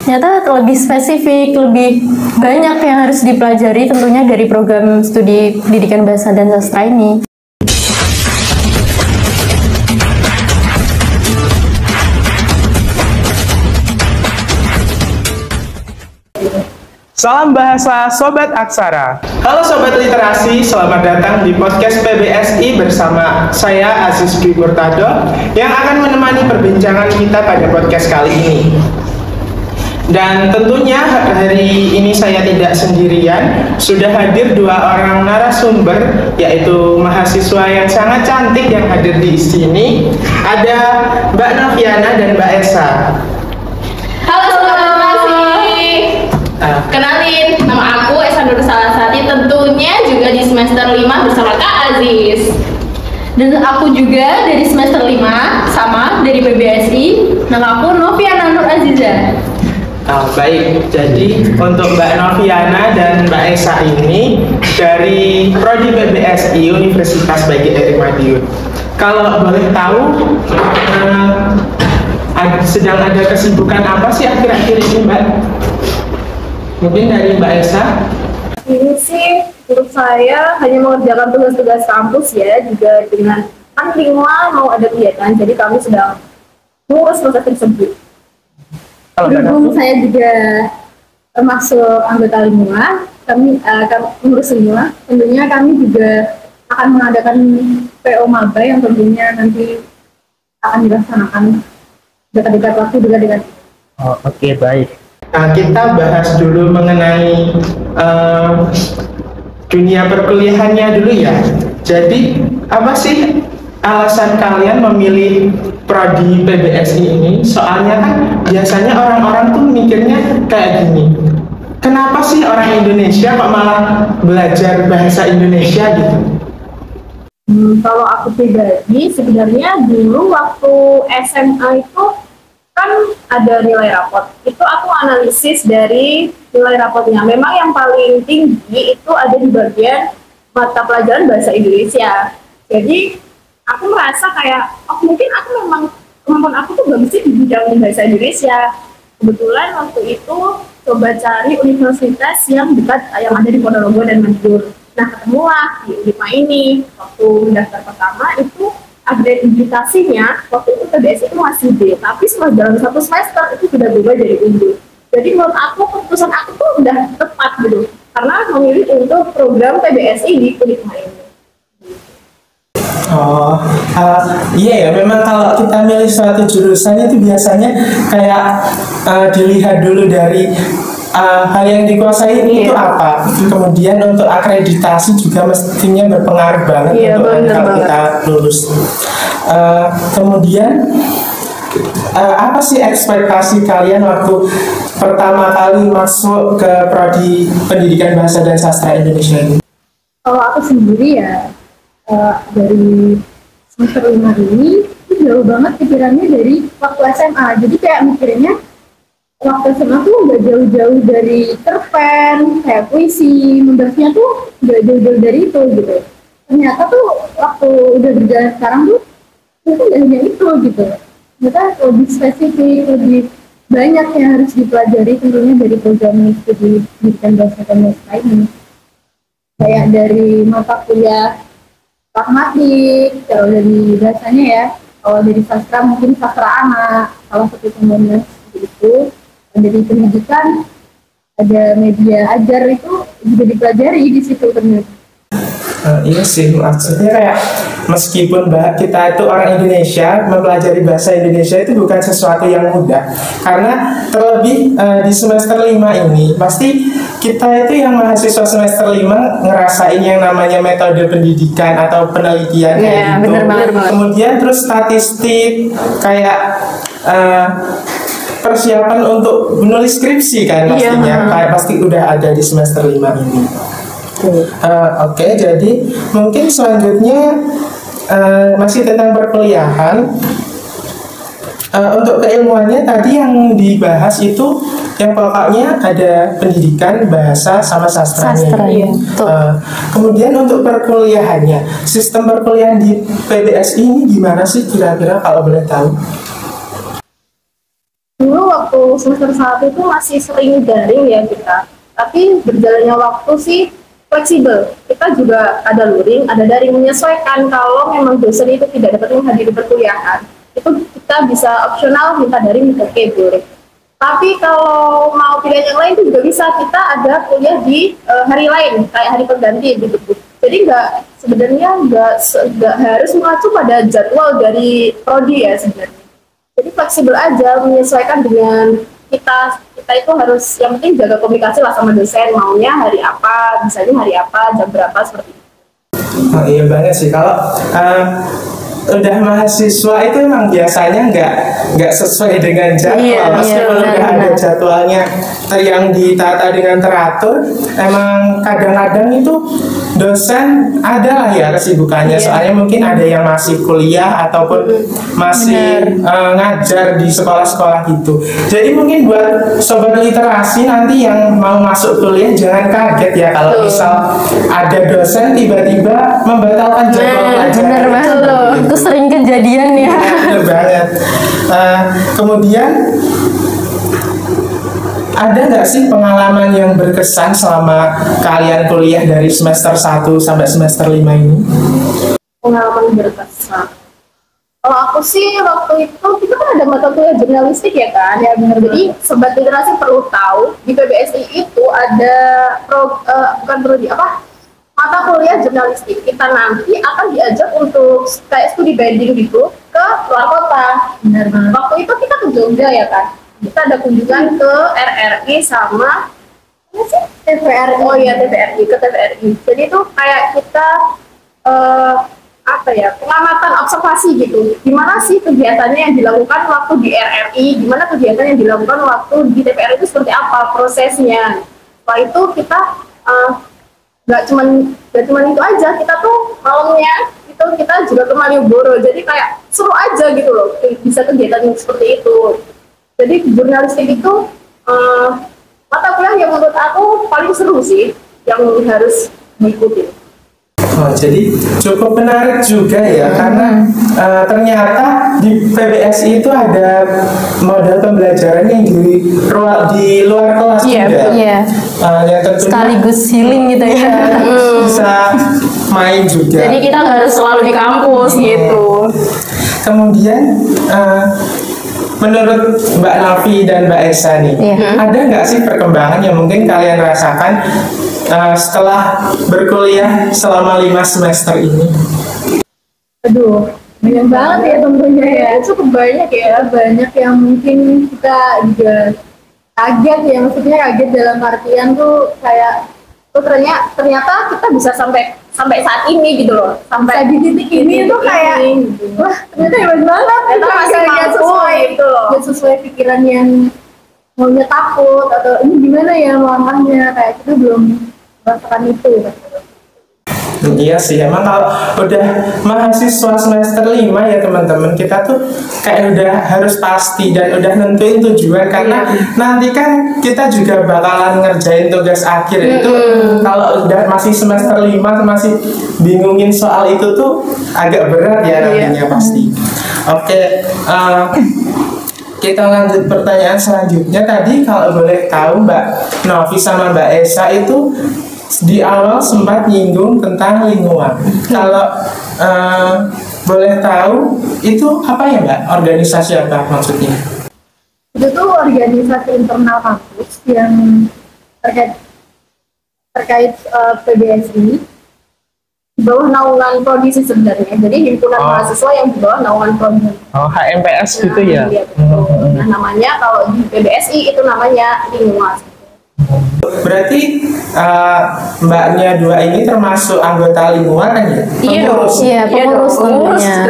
Ternyata lebih spesifik, lebih banyak yang harus dipelajari tentunya dari program studi pendidikan bahasa dan sastra ini. Salam bahasa Sobat Aksara. Halo Sobat Literasi, selamat datang di podcast PBSI bersama saya Aziz Dwi Murtado yang akan menemani perbincangan kita pada podcast kali ini. Dan tentunya hari ini saya tidak sendirian, sudah hadir dua orang narasumber, yaitu mahasiswa yang sangat cantik yang hadir di sini. Ada Mbak Noviana dan Mbak Esa. Halo Sobat Literasi. Kenalin, nama aku Esa Nur Salasati, tentunya juga di semester 5 bersama Kak Aziz. Dan aku juga dari semester 5, sama dari PBSI. Nama aku Noviana Nur Aziza. Baik, jadi untuk Mbak Noviana dan Mbak Esa ini dari Prodi PBSI Universitas Bagi Eri Madiun. Kalau boleh tahu, sedang ada kesibukan apa sih akhir-akhir ini, Mbak? Mungkin dari Mbak Esa. Ini sih menurut saya hanya mengerjakan tugas-tugas kampus ya, juga dengan kan Lingua mau ada kegiatan, jadi kami sedang mengurus proses tersebut. Berhubung saya juga termasuk anggota Lingua, kami mengurus Lingua, tentunya kami juga akan mengadakan PO Maba yang tentunya nanti akan dilaksanakan dekat-dekat waktu juga dengan. Oke, baik. Nah, kita bahas dulu mengenai dunia perkuliahannya dulu ya. Jadi, apa sih alasan kalian memilih Prodi PBSI ini? Soalnya kan biasanya orang-orang tuh mikirnya kayak gini. Kenapa sih orang Indonesia kok malah belajar bahasa Indonesia gitu? Kalau aku pribadi, sebenarnya dulu waktu SMA itu kan ada nilai rapot. Itu aku analisis dari nilai rapotnya. Memang yang paling tinggi itu ada di bagian mata pelajaran bahasa Indonesia. Jadi aku merasa kayak, oh mungkin aku memang kemampuan aku tuh bagus sih di bidang bahasa Indonesia. Kebetulan waktu itu coba cari universitas yang dekat, yang ada di Ponorogo dan Madiun. Nah ketemulah di UNIPA ini. Waktu mendaftar pertama itu akreditasinya waktu itu PBSI itu masih D, tapi setelah dalam satu semester itu sudah berubah jadi unggul. Jadi menurut aku keputusan aku tuh udah tepat gitu, karena memilih untuk program PBSI di UNIPA ini. Iya ya, memang kalau kita milih suatu jurusan itu biasanya kayak dilihat dulu dari hal yang dikuasai itu apa. Kemudian untuk akreditasi juga mestinya berpengaruh banget untuk kalau kita lulus. Kemudian apa sih ekspektasi kalian waktu pertama kali masuk ke Prodi Pendidikan Bahasa dan Sastra Indonesia ini? Kalau aku sendiri ya, dari semester 5 ini itu jauh banget pikirannya dari waktu SMA. Jadi kayak mikirnya waktu SMA tuh nggak jauh-jauh dari cerpen, kayak puisi, membahasnya tuh nggak jauh-jauh dari itu gitu. Ternyata tuh waktu udah berjalan sekarang tuh itu nggak hanya itu gitu. Ternyata lebih spesifik, lebih banyak yang harus dipelajari tentunya dari program studi pendidikan bahasa dan sastra ini. Kayak dari mata kuliah pragmatik, kalau dari bahasanya ya, kalau dari sastra mungkin sastra anak, salah satu contohnya seperti itu. Dari pendidikan ada media ajar itu juga dipelajari di situ ternyata. Iya sih, maksudnya kayak meskipun kita itu orang Indonesia, mempelajari bahasa Indonesia itu bukan sesuatu yang mudah. Karena terlebih di semester 5 ini pasti kita itu yang mahasiswa semester 5 ngerasain yang namanya metode pendidikan atau penelitian kayak gitu. Bener. Kemudian terus statistik kayak persiapan untuk menulis skripsi kan pastinya, kayak pasti udah ada di semester 5 ini. Oke, jadi mungkin selanjutnya masih tentang perkuliahan. Untuk keilmuannya tadi yang dibahas itu yang pokoknya ada pendidikan, bahasa, sama sastranya. Kemudian untuk perkuliahannya, sistem perkuliahan di PBSI ini gimana sih kira-kira kalau boleh tahu? Dulu waktu semester 1 itu masih sering daring ya kita. Tapi berjalannya waktu sih fleksibel. Kita juga ada luring, ada daring, menyesuaikan kalau memang dosen itu tidak dapat menghadiri perkuliahan. Itu kita bisa opsional minta daring, oke boleh. Tapi kalau mau pilihan yang lain itu juga bisa, kita ada kuliah di hari lain, kayak hari pengganti gitu. Jadi sebenarnya nggak harus mengacu pada jadwal dari prodi ya sebenarnya. Jadi fleksibel aja, menyesuaikan dengan kita itu harus, yang penting jaga komunikasi lah sama dosen, maunya hari apa, misalnya hari apa, jam berapa, seperti itu. Oh, iya banget sih kalau udah mahasiswa itu emang biasanya nggak sesuai dengan jadwal, meskipun udah ada jadwalnya yang ditata dengan teratur, emang kadang-kadang itu dosen ada lah ya kesibukannya, soalnya mungkin ada yang masih kuliah ataupun masih ngajar di sekolah-sekolah gitu. Jadi mungkin buat sobat literasi nanti yang mau masuk kuliah jangan kaget ya kalau misal ada dosen tiba-tiba membatalkan jadwal pelajaran. Bener banget loh, itu sering kejadian ya. Bener banget. Kemudian ada nggak sih pengalaman yang berkesan selama kalian kuliah dari semester 1 sampai semester 5 ini? Pengalaman berkesan. Kalau aku sih waktu itu kita kan ada mata kuliah jurnalistik ya kan, ya benar. Jadi sobat literasi perlu tahu di PBSI itu ada mata kuliah jurnalistik. Kita nanti akan diajak untuk kayak studi banding gitu ke luar kota. Benar banget. Waktu itu kita ke Jogja ya kan. Kita ada kunjungan ke RRI sama TVRI. Oh iya, TVRI, ke TVRI. Jadi itu kayak kita pengamatan observasi gitu. Gimana sih kegiatannya yang dilakukan waktu di RRI, gimana kegiatan yang dilakukan waktu di TVRI itu seperti apa prosesnya. Setelah itu kita nggak cuman itu aja, kita tuh malamnya itu kita juga ke Malioboro. Jadi kayak seru aja gitu loh, bisa kegiatan yang seperti itu. Jadi jurnalistik itu mata kuliah yang menurut aku paling seru sih, yang harus diikuti. Oh, jadi cukup menarik juga ya, karena ternyata di PBSI itu ada model pembelajaran yang di luar kelas juga. Iya. Yang tentunya Sekaligus healing gitu ya. bisa main juga. Jadi kita nggak harus selalu di kampus gitu. Kemudian menurut Mbak Nafi dan Mbak Esa nih, ada nggak sih perkembangan yang mungkin kalian rasakan setelah berkuliah selama 5 semester ini? Aduh, banyak banget ya tentunya ya, cukup banyak ya, banyak yang mungkin kita juga kaget ya, maksudnya kaget dalam artian tuh kayak ternyata kita bisa sampai saat ini gitu loh, sampai di titik ini tuh kayak wah ternyata hebat banget, kita masih mampu gitu loh, gak sesuai pikiran yang maunya takut atau ini gimana ya melamanya, kayak kita belum merasakan itu. Iya sih, emang kalau udah mahasiswa semester 5 ya teman-teman, kita tuh kayak udah harus pasti dan udah nentuin tujuan, karena nanti kan kita juga bakalan ngerjain tugas akhir itu. Kalau udah masih semester 5 masih bingungin soal itu tuh agak berat ya nantinya pasti. Oke, kita lanjut pertanyaan selanjutnya. Tadi kalau boleh tahu Mbak Novi sama Mbak Esa itu di awal sempat nyinggung tentang lingkungan. Kalau boleh tahu itu apa ya Mbak? Organisasi apa maksudnya? Itu tuh organisasi internal kampus yang terkait PBSI di bawah naungan prodi sebenarnya. Jadi himpunan mahasiswa yang di bawah naungan prodi. Oh, HMPS gitu ya? Iya, betul. Nah namanya kalau di PBSI itu namanya lingkungan. Berarti mbaknya dua ini termasuk anggota lingkungan kan ya? Pengurus. Iya, pengurus tentunya.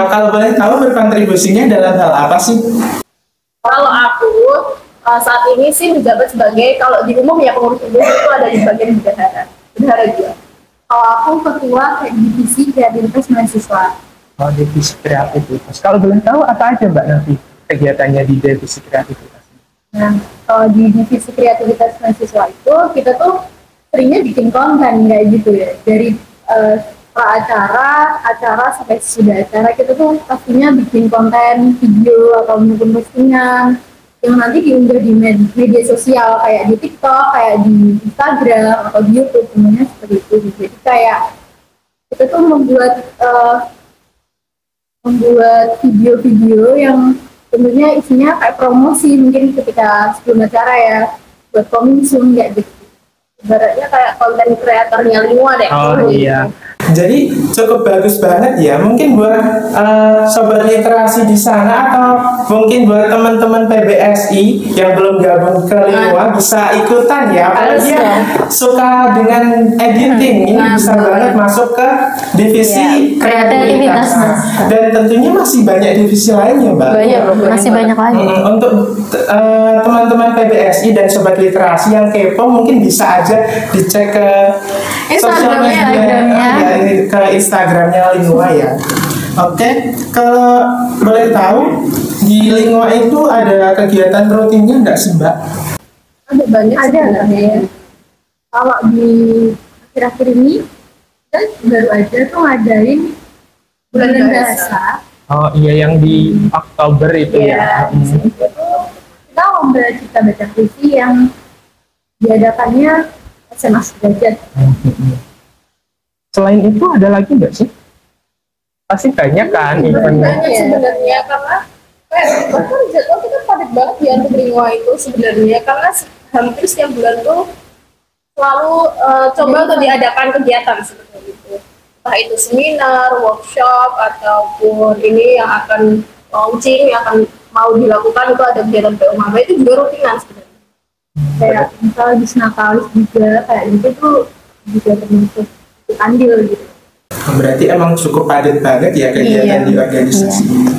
Kalau boleh tahu berkontribusinya dalam hal apa sih? Kalau aku saat ini sih menjabat sebagai, kalau di umum ya pengurus umum itu ada di bagian bendahara juga. Kalau aku ketua divisi kreativitas mahasiswa. Oh, divisi kreativitas. Kalau boleh tahu apa aja Mbak Nafi kegiatannya di divisi kreativitas? Nah, kalau di divisi kreativitas mahasiswa itu kita tuh seringnya bikin konten kayak gitu ya. Dari acara sampai sudah acara kita tuh pastinya bikin konten video atau mungkin postingan yang nanti diunggah di media sosial kayak di TikTok, kayak di Instagram atau di YouTube, semuanya seperti itu. Jadi kayak kita tuh membuat video-video yang tentunya isinya kayak promosi mungkin ketika sebelum acara ya, buat coming soon kayak gitu. Ibaratnya kayak konten kreatornya Lingua deh. Oh iya. Jadi cukup bagus banget ya. Mungkin buat sobat literasi di sana atau mungkin buat teman-teman PBSI yang belum gabung ke Lingua bisa ikutan ya. Apalagi yang suka dengan editing ini bisa banget masuk ke divisi kreativitas. Dan tentunya masih banyak divisi lainnya, Mbak. Masih banyak lagi. Untuk teman-teman PBSI dan sobat literasi yang kepo mungkin bisa aja dicek ke sosial media. Ke Instagramnya Lingua ya. Oke, kalau boleh tahu di Lingua itu ada kegiatan rutinnya nggak sih, Mbak? Ada banyak sebenarnya. Kalau di akhir-akhir ini kan baru aja tuh ngadain bulan bahasa. Oh iya, yang di Oktober itu ya. Di situ kita lomba cipta baca puisi yang diadakannya SMA Sederajat. Selain itu ada lagi nggak sih? Pasti banyak kan eventnya. Banyak sebenarnya, karena bahkan jadwal kita padat banget ya untuk Lingua itu sebenarnya, karena hampir setiap bulan tuh selalu coba untuk diadakan kegiatan seperti itu, entah itu seminar, workshop, ataupun ini yang akan launching, yang akan mau dilakukan itu ada kegiatan PO Maba, itu juga rutinan sebenarnya. Kayak misalnya di Natalis juga kayak gitu tuh juga termasuk andil gitu. Berarti emang cukup padat banget ya kegiatan di organisasi ini.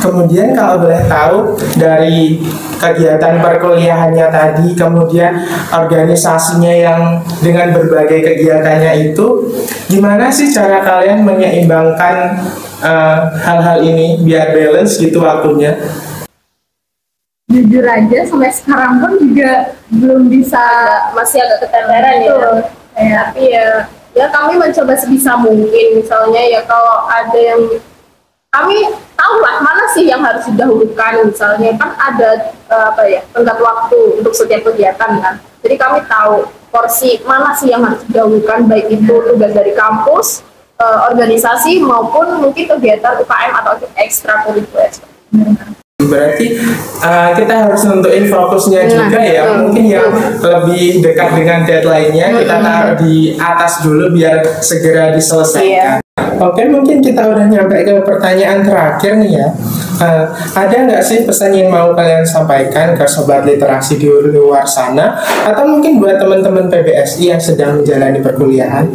Kemudian kalau boleh tahu dari kegiatan perkuliahannya tadi, kemudian organisasinya yang dengan berbagai kegiatannya itu, gimana sih cara kalian menyeimbangkan hal-hal ini biar balance gitu waktunya? Jujur aja sampai sekarang pun juga belum bisa, masih agak keteteran ya. Tapi ya kami mencoba sebisa mungkin, misalnya ya kalau ada yang kami tahu lah mana sih yang harus didahulukan, misalnya kan ada tenggat waktu untuk setiap kegiatan kan, jadi kami tahu porsi mana sih yang harus didahulukan, baik itu tugas dari kampus, organisasi, maupun mungkin kegiatan UKM atau ekstrakurikuler. Berarti kita harus nentuin fokusnya juga ya. Mungkin yang lebih dekat dengan deadline-nya kita taruh di atas dulu biar segera diselesaikan. Oke, mungkin kita udah nyampe ke pertanyaan terakhir nih ya. Ada nggak sih pesan yang mau kalian sampaikan ke sobat literasi di luar sana, atau mungkin buat teman-teman PBSI yang sedang menjalani perkuliahan?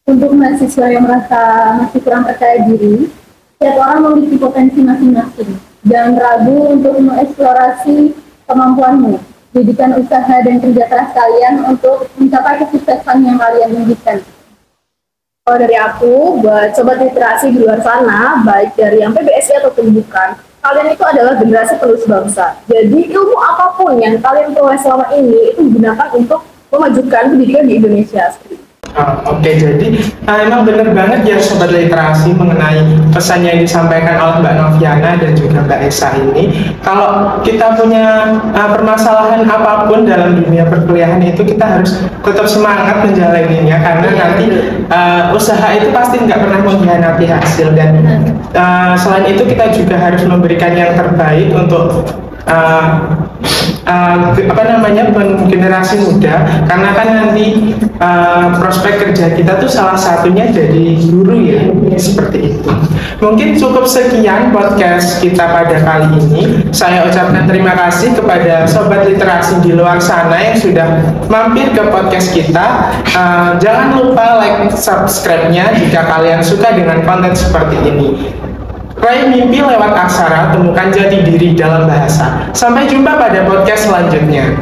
Untuk mahasiswa yang merasa masih kurang percaya diri, setiap orang memiliki potensi masing-masing. Jangan ragu untuk mengeksplorasi kemampuanmu, didikan usaha dan kerja keras kalian untuk mencapai kesuksesan yang kalian inginkan. Kalau dari aku, buat sobat literasi di luar sana, baik dari yang PBSI ataupun bukan, kalian itu adalah generasi penerus bangsa. Jadi ilmu apapun yang kalian peroleh selama ini itu digunakan untuk memajukan pendidikan di Indonesia. Oke, jadi emang bener banget ya sobat literasi mengenai pesan yang disampaikan oleh Mbak Noviana dan juga Mbak Esa ini. Kalau kita punya permasalahan apapun dalam dunia perkuliahan itu, kita harus tetap semangat menjalaninya, karena nanti usaha itu pasti nggak pernah mengkhianati hasil. Dan selain itu kita juga harus memberikan yang terbaik untuk generasi muda, karena kan nanti prospek kerja kita tuh salah satunya jadi guru ya, seperti itu. Mungkin cukup sekian podcast kita pada kali ini. Saya ucapkan terima kasih kepada sobat literasi di luar sana yang sudah mampir ke podcast kita. Jangan lupa like, subscribe-nya jika kalian suka dengan konten seperti ini. Raih mimpi lewat aksara, temukan jati diri dalam bahasa. Sampai jumpa pada podcast selanjutnya.